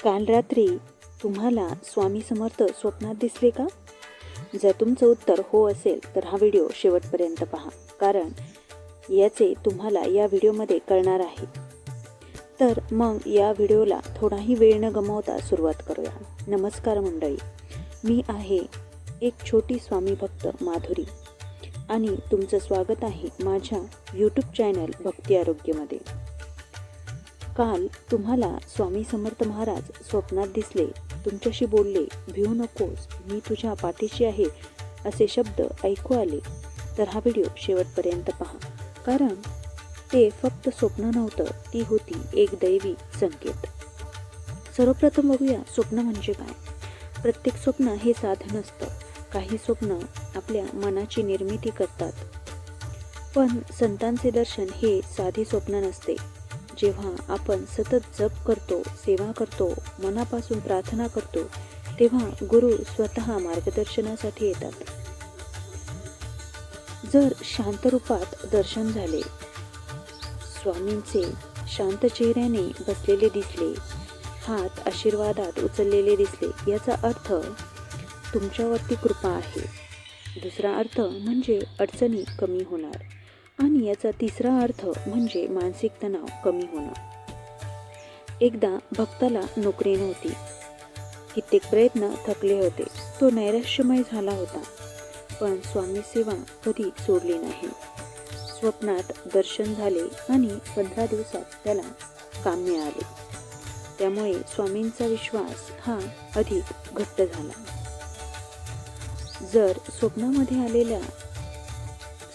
काल रात्री तुम्हाला स्वामी समर्थ स्वप्नात दिसले का? जर तुमचं उत्तर हो असेल तर हा व्हिडिओ शेवटपर्यंत पहा, कारण याचे तुम्हाला या व्हिडिओमध्ये कळणार आहे. तर मग या व्हिडिओला थोडाही वेळ न गमावता सुरुवात करूया. नमस्कार मंडळी, मी आहे एक छोटी स्वामी भक्त माधुरी आणि तुमचं स्वागत आहे माझ्या यूट्यूब चॅनल भक्ती आरोग्यमध्ये. काल तुम्हाला स्वामी समर्थ महाराज स्वप्नात दिसले, तुमच्याशी बोलले, भिवू नकोस, मी तुझ्या पाठीशी आहे असे शब्द ऐकू आले, तर हा व्हिडिओ शेवटपर्यंत पहा, कारण ते फक्त स्वप्न नव्हतं, ती होती एक दैवी संकेत. सर्वप्रथम बघूया स्वप्न म्हणजे काय. प्रत्येक स्वप्न हे साधन असतं. काही स्वप्न आपल्या मनाची निर्मिती करतात, पण संतांचे दर्शन हे साधी स्वप्न नसते. जेव्हा आपण सतत जप करतो, सेवा करतो, मनापासून प्रार्थना करतो, तेव्हा गुरु स्वतः मार्गदर्शनासाठी येतात. जर शांत रूपात दर्शन झाले, स्वामींचे शांत चेहऱ्याने बसलेले दिसले, हात आशीर्वादात उचललेले दिसले, याचा अर्थ तुमच्यावरती कृपा आहे. दुसरा अर्थ म्हणजे अडचणी कमी होणार, आणि याचा तिसरा अर्थ म्हणजे मानसिक तणाव कमी होणं. एकदा भक्ताला नोकरी नव्हती, कित्येक प्रयत्न थकले होते, तो नैराश्यमय झाला होता, पण स्वामी सेवा कधी सोडली नाही. स्वप्नात दर्शन झाले आणि 15 दिवसात त्याला काम मिळाले. त्यामुळे स्वामींचा विश्वास हा अधिक घट्ट झाला. जर स्वप्नामध्ये आलेल्या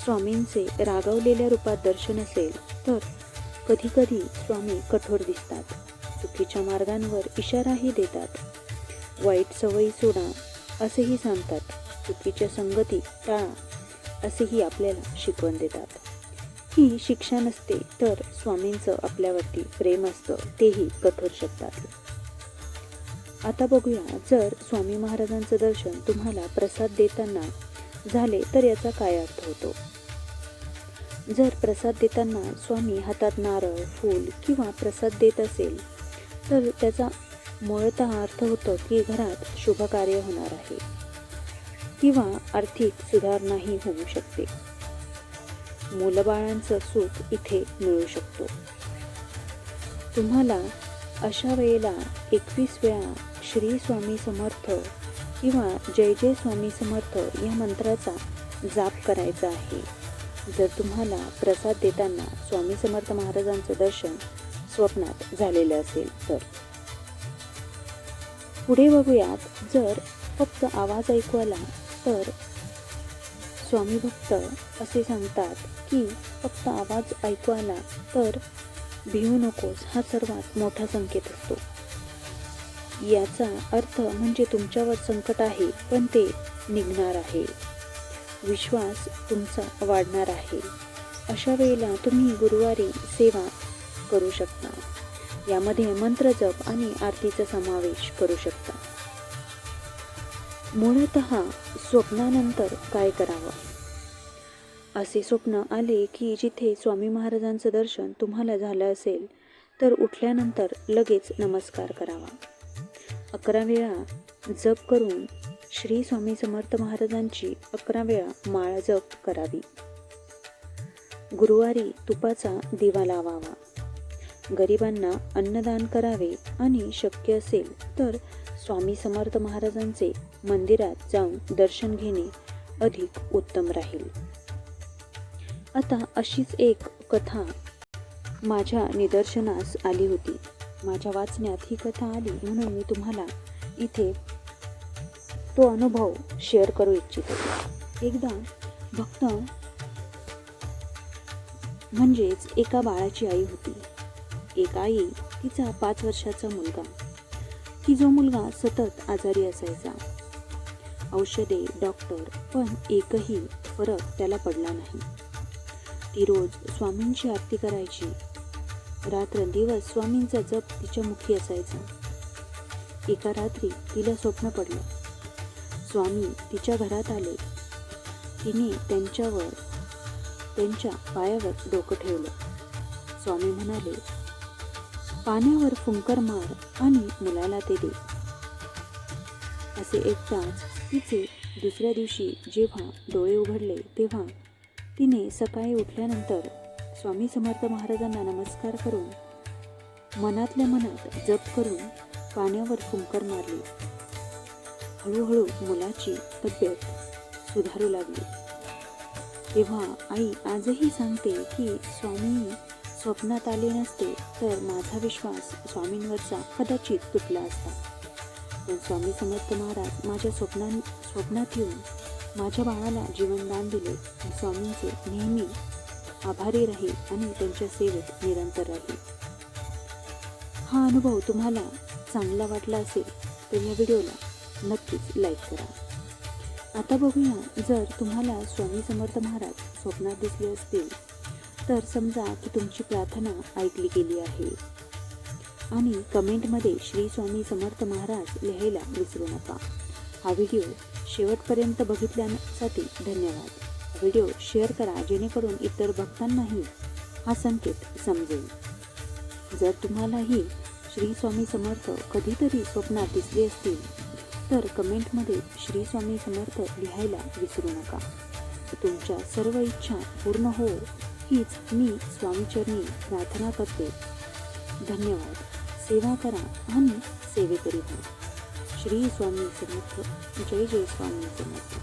स्वामींचे रागावलेल्या रूपात दर्शन असेल, तर कधीकधी स्वामी कठोर दिसतात, चुकीच्या मार्गांवर इशाराही देतात, वाईट सवयी सोडा असेही सांगतात, चुकीच्या संगती टाळा असेही आपल्याला शिकवण देतात. ही शिक्षा नसते, तर स्वामींचं आपल्यावरती प्रेम असतं, तेही कठोर शब्दात. आता बघूया, जर स्वामी महाराजांचं दर्शन तुम्हाला प्रसाद देताना झाले तर याचा काय अर्थ होतो. जर प्रसाद देताना स्वामी हातात नारळ, फूल किंवा प्रसाद देत असेल, तर त्याचा मूळतः अर्थ होतो की घरात शुभ कार्य होणार आहे किंवा आर्थिक सुधारणाही होऊ शकते. मुलबाळांचं सुख इथे मिळू शकतो. तुम्हाला अशा वेळेला 21 वेळा श्री स्वामी समर्थ किंवा जय जय स्वामी समर्थ या मंत्राचा जाप करायचा आहे. जर तुम्हाला प्रसाद देताना स्वामी समर्थ महाराजांचं दर्शन स्वप्नात झालेलं असेल तर. पुढे बघूयात, जर फक्त आवाज ऐकू आला तर स्वामी भक्त असे सांगतात की फक्त आवाज ऐकू आला तर भिवू नकोस हा सर्वात मोठा संकेत असतो. याचा अर्थ म्हणजे तुमच्यावर संकट आहे, पण ते निघणार आहे, विश्वास तुमचा वाढणार आहे. अशा वेळेला तुम्ही गुरुवारी सेवा करू शकता. यामध्ये मंत्र जप आणि आरतीचा समावेश करू शकता. मूळतः स्वप्नानंतर काय करावं. असे स्वप्न आले की जिथे स्वामी महाराजांचं दर्शन तुम्हाला झालं असेल, तर उठल्यानंतर लगेच नमस्कार करावा. 11 वेळा जप करून श्री स्वामी समर्थ महाराजांची 11 वेळा माळ जप करावी. गुरुवारी तुपाचा दिवा लावावा. गरिबांना अन्नदान करावे आणि शक्य असेल तर स्वामी समर्थ महाराजांचे मंदिरात जाऊन दर्शन घेणे अधिक उत्तम राहील. आता अशीच एक कथा माझ्या निदर्शनास आली होती. माझ्या वाचण्यात ही कथा आली, म्हणून मी तुम्हाला इथे तो अनुभव शेअर करू इच्छितो. एकदा भक्त म्हणजेच एका बाळाची आई होती. एक आई, तिचा 5 वर्षाचा मुलगा, की जो मुलगा सतत आजारी असायचा. औषधे, डॉक्टर, पण एकही फरक त्याला पडला नाही. ती रोज स्वामींची आरती करायची. रात्रंदिवस स्वामींचा जप तिच्या मुखी असायचा. एका रात्री तिला स्वप्न पडलं. स्वामी तिच्या घरात आले. तिने त्यांच्या पायावर डोकं ठेवलं. स्वामी म्हणाले, पाण्यावर फुंकर मार आणि मुलाला ते दे. असे ऐकताच तिचे दुसऱ्या दिवशी जेव्हा डोळे उघडले तेव्हा तिने सकाळी उठल्यानंतर स्वामी समर्थ महाराजांना नमस्कार करून मनातल्या मनात जप करून पाण्यावर फुंकर मारली. हळूहळू मुलाची तब्येत सुधारू लागली. तेव्हा आई आजही सांगते की स्वामी स्वप्नात आले नसते तर माझा विश्वास स्वामींवरचा कदाचित तुटला असता. पण स्वामी समर्थ महाराज माझ्या स्वप्नात येऊन माझ्या बाळाला जीवनदान दिले. स्वामींचे नेहमी आभारी राहील आणि त्यांच्या सेवेत निरंतर राहील. हा अनुभव तुम्हाला चांगला वाटला असेल तर या व्हिडिओला नक्कीच लाईक करा. आता बघूया, जर तुम्हाला स्वामी समर्थ महाराज स्वप्नात दिसले असतील तर समजा की तुमची प्रार्थना ऐकली गेली आहे. आणि कमेंटमध्ये श्री स्वामी समर्थ महाराज लिहायला विसरू नका. हा व्हिडिओ शेवटपर्यंत बघितल्यासाठी धन्यवाद. व्हिडिओ शेअर करा जेणेकरून इतर भक्तांनाही हा संकेत समजेल. जर तुम्हालाही श्री स्वामी समर्थ कधीतरी स्वप्नात दिसले असतील तर कमेंटमध्ये श्री स्वामी समर्थ लिहायला विसरू नका. तुमच्या सर्व इच्छा पूर्ण हो हीच मी स्वामीचरणी प्रार्थना करते. धन्यवाद. सेवा करा आणि सेवेकरी व्हा. श्री स्वामी समर्थ. जय जय स्वामी समर्थ.